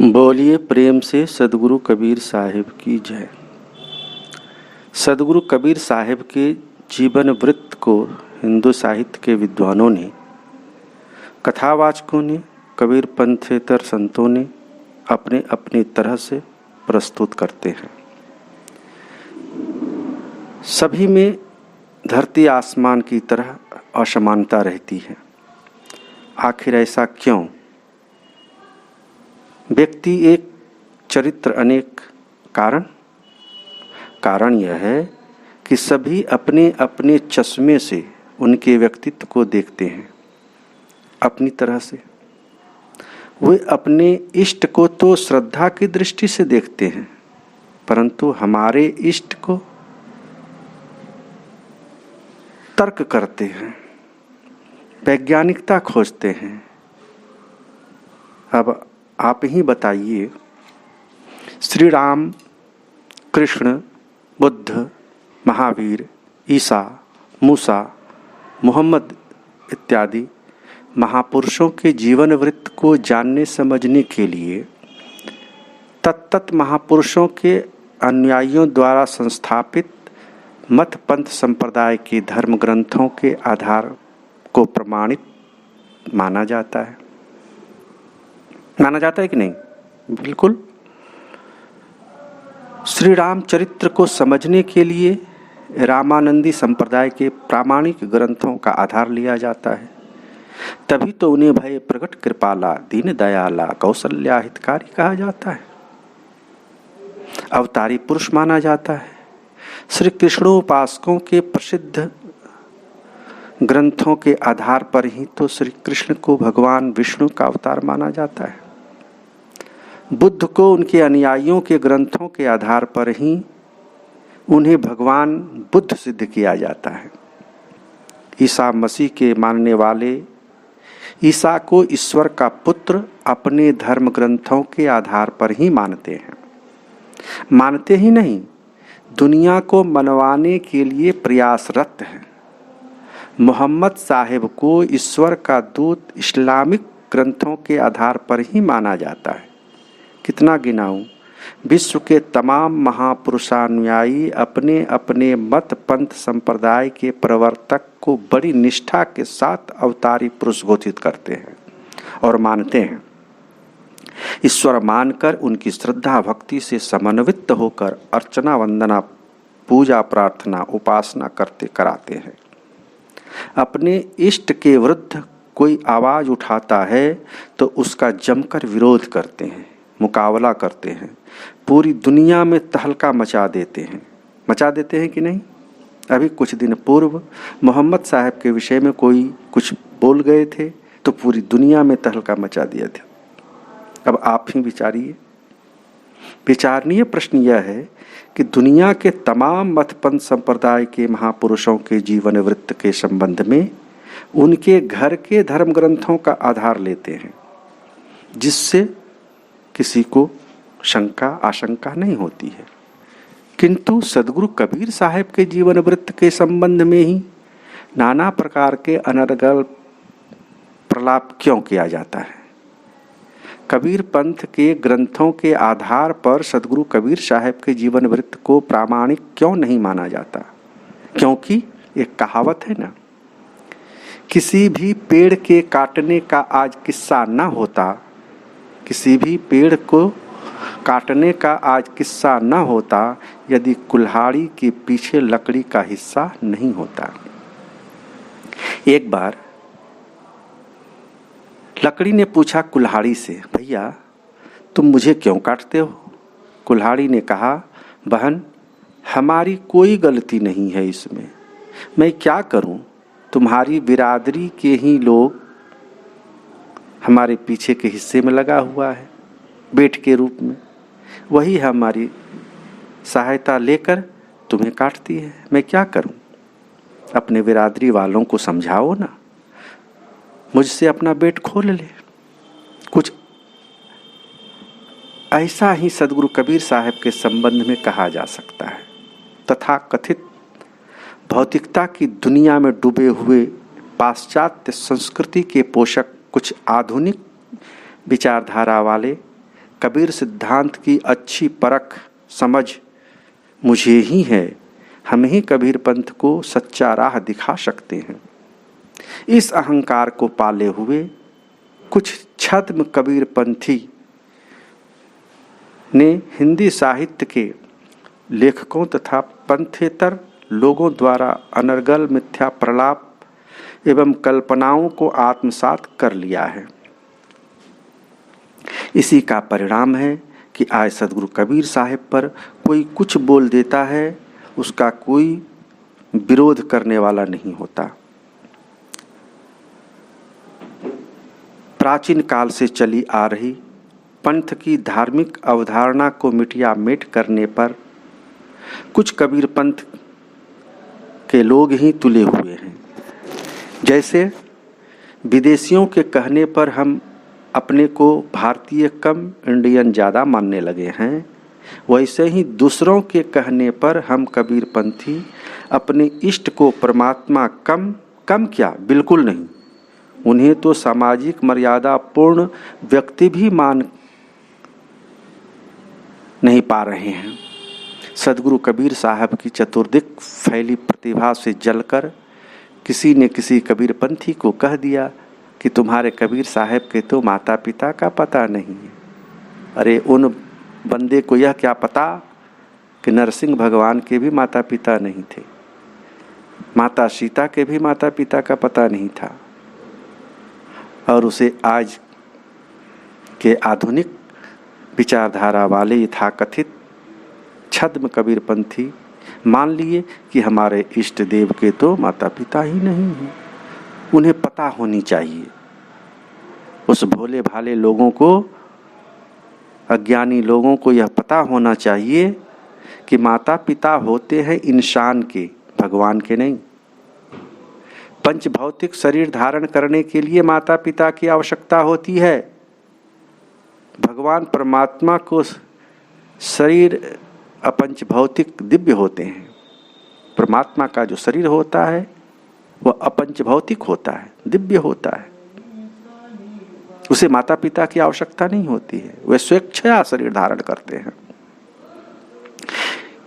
बोलिए प्रेम से सदगुरु कबीर साहिब की जय। सदगुरु कबीर साहिब के जीवन वृत्त को हिंदू साहित्य के विद्वानों ने, कथावाचकों ने, कबीर पंथेतर संतों ने अपने अपनी तरह से प्रस्तुत करते हैं। सभी में धरती आसमान की तरह असमानता रहती है। आखिर ऐसा क्यों? व्यक्ति एक, चरित्र अनेक। कारण यह है कि सभी अपने अपने चश्मे से उनके व्यक्तित्व को देखते हैं अपनी तरह से। वे अपने इष्ट को तो श्रद्धा की दृष्टि से देखते हैं, परंतु हमारे इष्ट को तर्क करते हैं, वैज्ञानिकता खोजते हैं। अब आप ही बताइए, श्री राम, कृष्ण, बुद्ध, महावीर, ईसा, मूसा, मोहम्मद इत्यादि महापुरुषों के जीवन वृत्त को जानने समझने के लिए तत्त महापुरुषों के अनुयायियों द्वारा संस्थापित मत पंथ संप्रदाय के धर्म ग्रंथों के आधार को प्रमाणित माना जाता है। माना जाता है कि नहीं? बिल्कुल। श्री राम चरित्र को समझने के लिए रामानंदी संप्रदाय के प्रामाणिक ग्रंथों का आधार लिया जाता है। तभी तो उन्हें भय प्रकट कृपाला, दीन दयाला, कौशल्या हितकारी कहा जाता है। अवतारी पुरुष माना जाता है। श्री कृष्णोपासकों के प्रसिद्ध ग्रंथों के आधार पर ही तो श्री कृष्ण को भगवान विष्णु का अवतार माना जाता है। बुद्ध को उनके अनुयायियों के ग्रंथों के आधार पर ही उन्हें भगवान बुद्ध सिद्ध किया जाता है। ईसा मसीह के मानने वाले ईसा को ईश्वर का पुत्र अपने धर्म ग्रंथों के आधार पर ही मानते हैं। मानते ही नहीं, दुनिया को मनवाने के लिए प्रयासरत हैं। मोहम्मद साहिब को ईश्वर का दूत इस्लामिक ग्रंथों के आधार पर ही माना जाता है। कितना गिनाऊं? विश्व के तमाम महापुरुषानुयायी अपने अपने मत पंथ संप्रदाय के प्रवर्तक को बड़ी निष्ठा के साथ अवतारी पुरुष घोषित करते हैं और मानते हैं। ईश्वर मानकर उनकी श्रद्धा भक्ति से समन्वित होकर अर्चना, वंदना, पूजा, प्रार्थना, उपासना कराते हैं। अपने इष्ट के विरुद्ध कोई आवाज उठाता है तो उसका जमकर विरोध करते हैं, मुकाबला करते हैं, पूरी दुनिया में तहलका मचा देते हैं कि नहीं? अभी कुछ दिन पूर्व मोहम्मद साहब के विषय में कोई कुछ बोल गए थे तो पूरी दुनिया में तहलका मचा दिया था। अब आप ही विचारिए। विचारणीय प्रश्न यह है कि दुनिया के तमाम मतपंथ संप्रदाय के महापुरुषों के जीवन वृत्त के संबंध में उनके घर के धर्म ग्रंथों का आधार लेते हैं, जिससे किसी को शंका आशंका नहीं होती है। किंतु सदगुरु कबीर साहिब के जीवन वृत्त के संबंध में ही नाना प्रकार के अनर्गल प्रलाप क्यों किया जाता है? कबीर पंथ के ग्रंथों के आधार पर सदगुरु कबीर साहिब के जीवन वृत्त को प्रामाणिक क्यों नहीं माना जाता? क्योंकि एक कहावत है ना, किसी भी पेड़ के काटने का आज किस्सा ना होता, किसी भी पेड़ को काटने का आज किस्सा न होता यदि कुल्हाड़ी के पीछे लकड़ी का हिस्सा नहीं होता। एक बार लकड़ी ने पूछा कुल्हाड़ी से, भैया तुम मुझे क्यों काटते हो? कुल्हाड़ी ने कहा, बहन हमारी कोई गलती नहीं है इसमें, मैं क्या करूं? तुम्हारी बिरादरी के ही लोग हमारे पीछे के हिस्से में लगा हुआ है बेट के रूप में, वही हमारी सहायता लेकर तुम्हें काटती है, मैं क्या करूं? अपने बिरादरी वालों को समझाओ ना, मुझसे अपना बेट खोल ले। कुछ ऐसा ही सदगुरु कबीर साहिब के संबंध में कहा जा सकता है। तथा कथित भौतिकता की दुनिया में डूबे हुए पाश्चात्य संस्कृति के पोषक कुछ आधुनिक विचारधारा वाले कबीर सिद्धांत की अच्छी परख समझ मुझे ही है, हम ही कबीर पंथ को सच्चा राह दिखा सकते हैं। इस अहंकार को पाले हुए कुछ छद्म कबीर पंथी ने हिंदी साहित्य के लेखकों तथा पंथेतर लोगों द्वारा अनर्गल मिथ्या प्रलाप एवं कल्पनाओं को आत्मसात कर लिया है। इसी का परिणाम है कि आज सदगुरु कबीर साहिब पर कोई कुछ बोल देता है, उसका कोई विरोध करने वाला नहीं होता। प्राचीन काल से चली आ रही पंथ की धार्मिक अवधारणा को मिटिया मेट करने पर कुछ कबीर पंथ के लोग ही तुले हुए हैं। जैसे विदेशियों के कहने पर हम अपने को भारतीय कम इंडियन ज़्यादा मानने लगे हैं, वैसे ही दूसरों के कहने पर हम कबीर पंथी अपने इष्ट को परमात्मा कम क्या, बिल्कुल नहीं, उन्हें तो सामाजिक मर्यादा पूर्ण व्यक्ति भी मान नहीं पा रहे हैं। सदगुरु कबीर साहब की चतुर्दिक फैली प्रतिभा से जलकर किसी ने किसी कबीर पंथी को कह दिया कि तुम्हारे कबीर साहब के तो माता पिता का पता नहीं है। अरे उन बंदे को यह क्या पता कि नरसिंह भगवान के भी माता पिता नहीं थे, माता सीता के भी माता पिता का पता नहीं था, और उसे आज के आधुनिक विचारधारा वाले यथाकथित छद्म कबीर पंथी मान लिए कि हमारे इष्ट देव के तो माता पिता ही नहीं हैं। उन्हें पता होनी चाहिए, उस भोले भाले लोगों को, अज्ञानी लोगों को यह पता होना चाहिए कि माता पिता होते हैं इंसान के, भगवान के नहीं। पंच भौतिक शरीर धारण करने के लिए माता पिता की आवश्यकता होती है। भगवान परमात्मा को शरीर अपंच भौतिक दिव्य होते हैं। परमात्मा का जो शरीर होता है वह अपंच भौतिक होता है, दिव्य होता है। उसे माता पिता की आवश्यकता नहीं होती है, वे स्वेच्छया शरीर धारण करते हैं।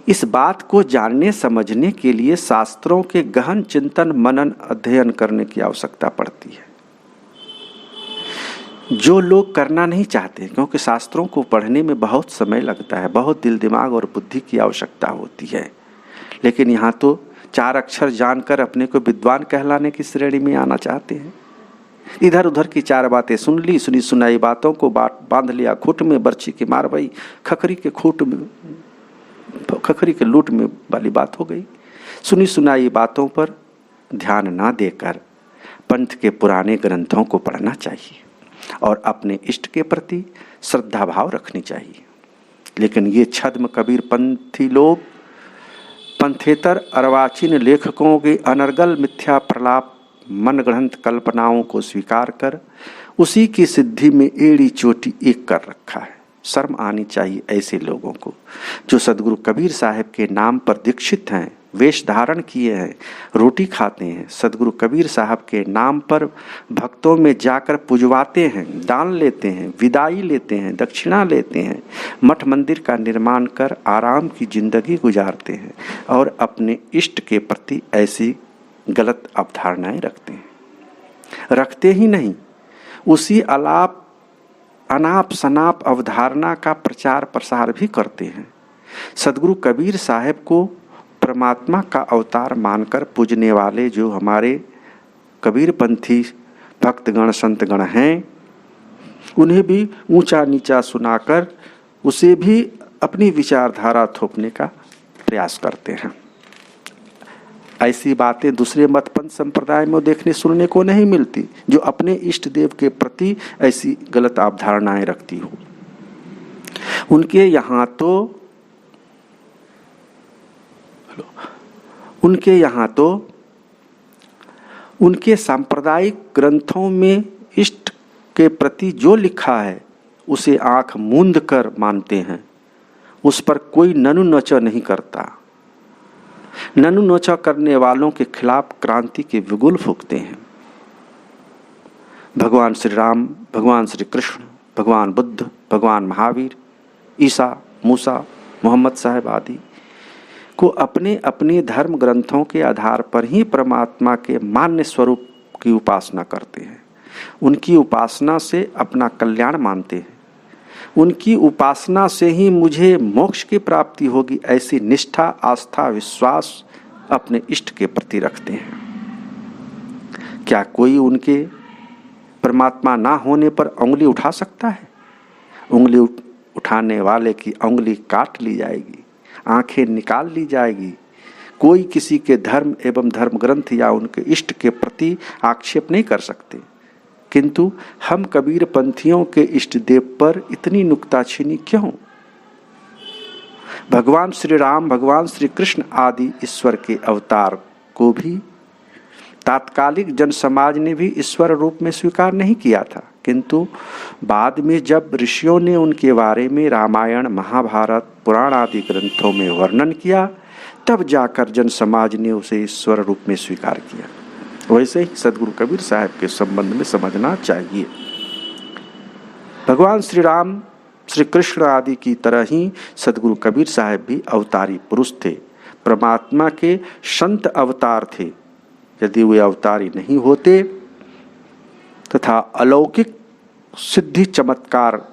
इस बात को जानने समझने के लिए शास्त्रों के गहन चिंतन मनन अध्ययन करने की आवश्यकता पड़ती है, जो लोग करना नहीं चाहते, क्योंकि शास्त्रों को पढ़ने में बहुत समय लगता है, बहुत दिल दिमाग और बुद्धि की आवश्यकता होती है। लेकिन यहाँ तो 4 अक्षर जानकर अपने को विद्वान कहलाने की श्रेणी में आना चाहते हैं। इधर उधर की 4 बातें सुन ली, सुनी सुनाई बातों को बांध लिया खूट में, बर्छी की मार भई, खखरी के खूट में, खखरी के लूट में वाली बात हो गई। सुनी सुनाई बातों पर ध्यान ना देकर पंथ के पुराने ग्रंथों को पढ़ना चाहिए और अपने इष्ट के प्रति श्रद्धा भाव रखनी चाहिए। लेकिन ये छद्म कबीर पंथी लोग पंथेतर अर्वाचीन लेखकों के अनर्गल मिथ्या प्रलाप मन ग्रंथ कल्पनाओं को स्वीकार कर उसी की सिद्धि में एड़ी चोटी एक कर रखा है। शर्म आनी चाहिए ऐसे लोगों को जो सदगुरु कबीर साहब के नाम पर दीक्षित हैं, वेश धारण किए हैं, रोटी खाते हैं, सदगुरु कबीर साहब के नाम पर भक्तों में जाकर पुजवाते हैं, दान लेते हैं, विदाई लेते हैं, दक्षिणा लेते हैं, मठ मंदिर का निर्माण कर आराम की जिंदगी गुजारते हैं और अपने इष्ट के प्रति ऐसी गलत अवधारणाएं रखते ही नहीं, उसी अनाप शनाप अवधारणा का प्रचार प्रसार भी करते हैं। सदगुरु कबीर साहब को परमात्मा का अवतार मानकर पूजने वाले जो हमारे कबीरपंथी भक्तगण संतगण हैं, उन्हें भी ऊंचा नीचा सुनाकर उसे भी अपनी विचारधारा थोपने का प्रयास करते हैं। ऐसी बातें दूसरे मतपंथ संप्रदाय में देखने सुनने को नहीं मिलती, जो अपने इष्ट देव के प्रति ऐसी गलत अवधारणाएं रखती हो। उनके यहाँ तो उनके सांप्रदायिक ग्रंथों में इष्ट के प्रति जो लिखा है उसे आंख मूंद कर मानते हैं, उस पर कोई ननु नचा नहीं करता। ननु नचा करने वालों के खिलाफ क्रांति के बिगुल फूंकते हैं। भगवान श्री राम, भगवान श्री कृष्ण, भगवान बुद्ध, भगवान महावीर, ईसा, मूसा, मोहम्मद साहब आदि को अपने अपने धर्म ग्रंथों के आधार पर ही परमात्मा के मान्य स्वरूप की उपासना करते हैं। उनकी उपासना से अपना कल्याण मानते हैं। उनकी उपासना से ही मुझे मोक्ष की प्राप्ति होगी, ऐसी निष्ठा, आस्था, विश्वास अपने इष्ट के प्रति रखते हैं। क्या कोई उनके परमात्मा ना होने पर उंगली उठा सकता है? उंगली उठाने वाले की उंगली काट ली जाएगी, आंखें निकाल ली जाएगी। कोई किसी के धर्म एवं धर्म ग्रंथ या उनके इष्ट के प्रति आक्षेप नहीं कर सकते, किंतु हम कबीर पंथियों के इष्ट देव पर इतनी नुक्ताचीनी क्यों? भगवान श्री राम, भगवान श्री कृष्ण आदि ईश्वर के अवतार को भी तात्कालिक जन समाज ने भी ईश्वर रूप में स्वीकार नहीं किया था, किंतु बाद में जब ऋषियों ने उनके बारे में रामायण, महाभारत, पुराण आदि ग्रंथों में वर्णन किया, तब जाकर जन समाज ने उसे ईश्वर रूप में स्वीकार किया। वैसे ही सदगुरु कबीर साहब के संबंध में समझना चाहिए। भगवान श्री राम, श्री कृष्ण आदि की तरह ही सदगुरु कबीर साहब भी अवतारी पुरुष थे, परमात्मा के संत अवतार थे। यदि वे अवतारी नहीं होते तथा अलौकिक सिद्धि चमत्कार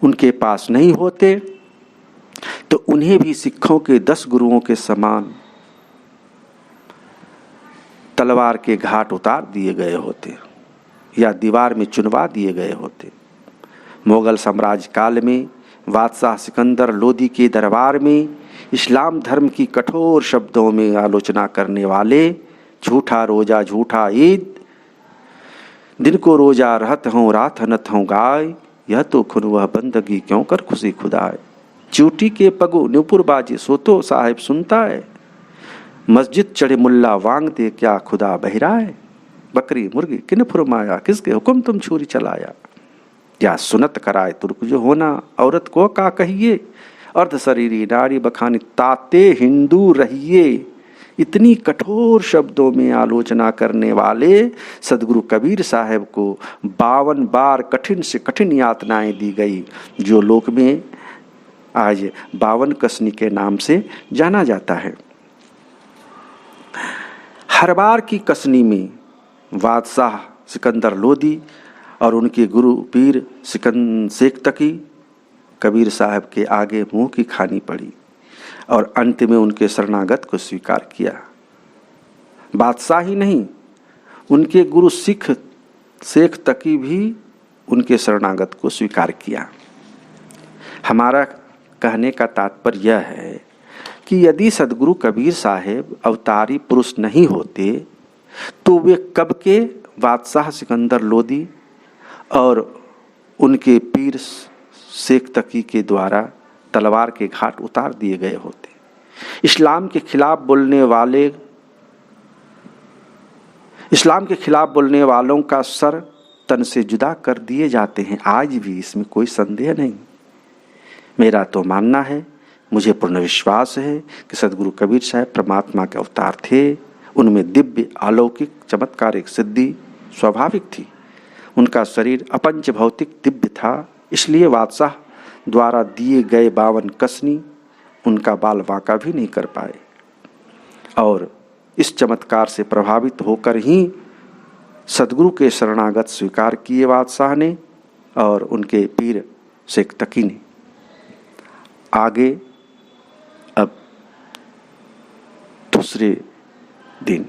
उनके पास नहीं होते तो उन्हें भी सिखों के 10 गुरुओं के समान तलवार के घाट उतार दिए गए होते या दीवार में चुनवा दिए गए होते। मुगल साम्राज्य काल में बादशाह सिकंदर लोदी के दरबार में इस्लाम धर्म की कठोर शब्दों में आलोचना करने वाले झूठा रोजा झूठा ईद, दिन को रोजा रहत हूँ रात हनत हूँ गाय, यह तो खुन वह बंदगी क्यों कर खुशी खुदाए। चूटी के पगो न्यूपुर बाजी सोतो साहिब सुनता है, मस्जिद चढ़े मुल्ला वांग दे क्या खुदा बहराए। बकरी मुर्गी किन फुरमाया, किसके हुक्म तुम छुरी चलाया। क्या सुनत कराए तुर्क जो होना, औरत को का कहिए। अर्ध शरीरी नारी बखानी ताते हिंदू रहिए। इतनी कठोर शब्दों में आलोचना करने वाले सदगुरु कबीर साहब को 52 बार कठिन से कठिन यातनाएं दी गई, जो लोक में आज 52 कसनी के नाम से जाना जाता है। हर बार की कसनी में बादशाह सिकंदर लोदी और उनके गुरु पीर शेख तकी कबीर साहब के आगे मुंह की खानी पड़ी और अंत में उनके शरणागत को स्वीकार किया। बादशाह ही नहीं, उनके गुरु शेख तकी भी उनके शरणागत को स्वीकार किया। हमारा कहने का तात्पर्य यह है कि यदि सदगुरु कबीर साहब अवतारी पुरुष नहीं होते तो वे कब के बादशाह सिकंदर लोदी और उनके पीर शेख तकी के द्वारा तलवार के घाट उतार दिए गए होते। इस्लाम के खिलाफ बोलने वालों का सर तन से जुदा कर दिए जाते हैं आज भी, इसमें कोई संदेह नहीं। मेरा तो मानना है, मुझे पूर्ण विश्वास है कि सदगुरु कबीर साहब परमात्मा के अवतार थे। उनमें दिव्य अलौकिक चमत्कारिक सिद्धि स्वाभाविक थी। उनका शरीर अपंच भौतिक दिव्य था, इसलिए बादशाह द्वारा दिए गए 52 कसनी उनका बाल बांका भी नहीं कर पाए। और इस चमत्कार से प्रभावित होकर ही सदगुरु के शरणागत स्वीकार किए बादशाह ने और उनके पीर शेख तकी ने। आगे अब दूसरे दिन